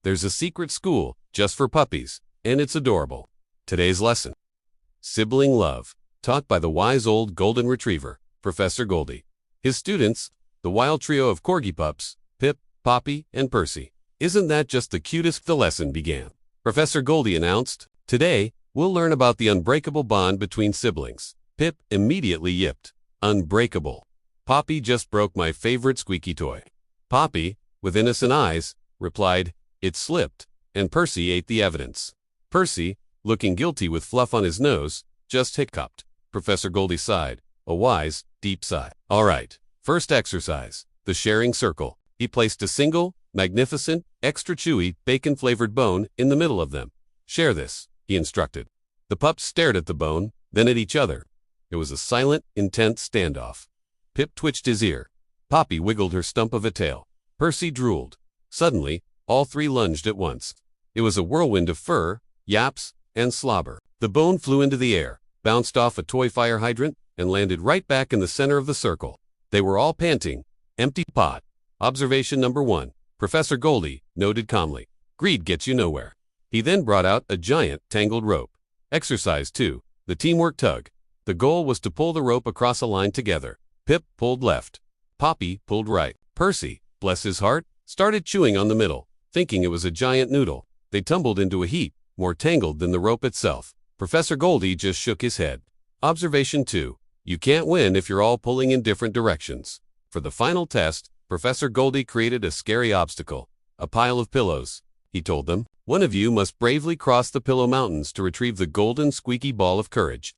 There's a secret school just for puppies, and it's adorable. Today's lesson: Sibling Love, taught by the wise old golden retriever, Professor Goldie. His students, the wild trio of Corgi pups, Pip, Poppy, and Percy. Isn't that just the cutest? The lesson began. Professor Goldie announced, "Today, we'll learn about the unbreakable bond between siblings." Pip immediately yipped. Unbreakable. Poppy just broke my favorite squeaky toy. Poppy, with innocent eyes, replied, "It slipped," and Percy ate the evidence. Percy, looking guilty with fluff on his nose, just hiccuped. Professor Goldie sighed, a wise, deep sigh. "All right, first exercise, the sharing circle." He placed a single, magnificent, extra chewy, bacon-flavored bone in the middle of them. "Share this," he instructed. The pups stared at the bone, then at each other. It was a silent, intense standoff. Pip twitched his ear. Poppy wiggled her stump of a tail. Percy drooled. Suddenly, all three lunged at once. It was a whirlwind of fur, yaps, and slobber. The bone flew into the air, bounced off a toy fire hydrant, and landed right back in the center of the circle. They were all panting. Empty pot. Observation number 1. Professor Goldie noted calmly. Greed gets you nowhere. He then brought out a giant, tangled rope. Exercise 2. The teamwork tug. The goal was to pull the rope across a line together. Pip pulled left. Poppy pulled right. Percy, bless his heart, started chewing on the middle, thinking it was a giant noodle. They tumbled into a heap, more tangled than the rope itself. Professor Goldie just shook his head. Observation 2. You can't win if you're all pulling in different directions. For the final test, Professor Goldie created a scary obstacle. A pile of pillows. He told them, "One of you must bravely cross the pillow mountains to retrieve the golden squeaky ball of courage."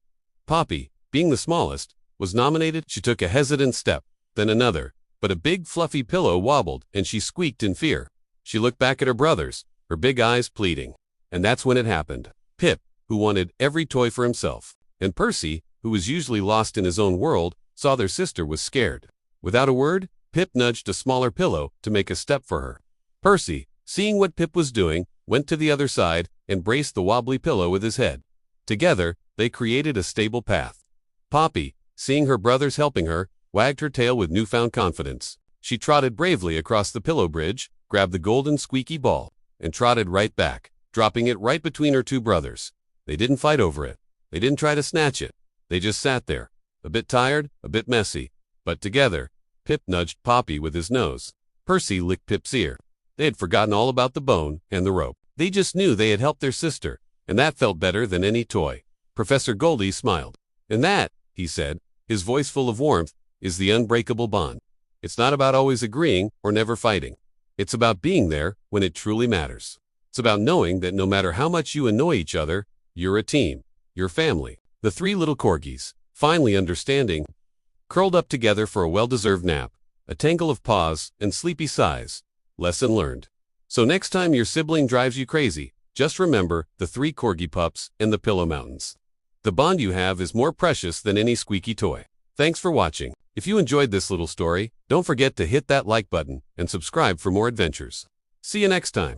Poppy, being the smallest, was nominated. She took a hesitant step, then another, but a big fluffy pillow wobbled and she squeaked in fear. She looked back at her brothers, her big eyes pleading. And that's when it happened. Pip, who wanted every toy for himself, and Percy, who was usually lost in his own world, saw their sister was scared. Without a word, Pip nudged a smaller pillow to make a step for her. Percy, seeing what Pip was doing, went to the other side and braced the wobbly pillow with his head. Together, they created a stable path. Poppy, seeing her brothers helping her, wagged her tail with newfound confidence. She trotted bravely across the pillow bridge, grabbed the golden squeaky ball, and trotted right back, dropping it right between her two brothers. They didn't fight over it. They didn't try to snatch it. They just sat there, a bit tired, a bit messy, but together. Pip nudged Poppy with his nose. Percy licked Pip's ear. They had forgotten all about the bone and the rope. They just knew they had helped their sister, and that felt better than any toy. Professor Goldie smiled. "And that," he said, his voice full of warmth, "is the unbreakable bond. It's not about always agreeing or never fighting. It's about being there when it truly matters. It's about knowing that no matter how much you annoy each other, you're a team, you're family." The three little corgis, finally understanding, curled up together for a well-deserved nap, a tangle of paws and sleepy sighs. Lesson learned. So next time your sibling drives you crazy, just remember the 3 Corgi pups and the pillow mountains. The bond you have is more precious than any squeaky toy. Thanks for watching. If you enjoyed this little story, don't forget to hit that like button and subscribe for more adventures. See you next time.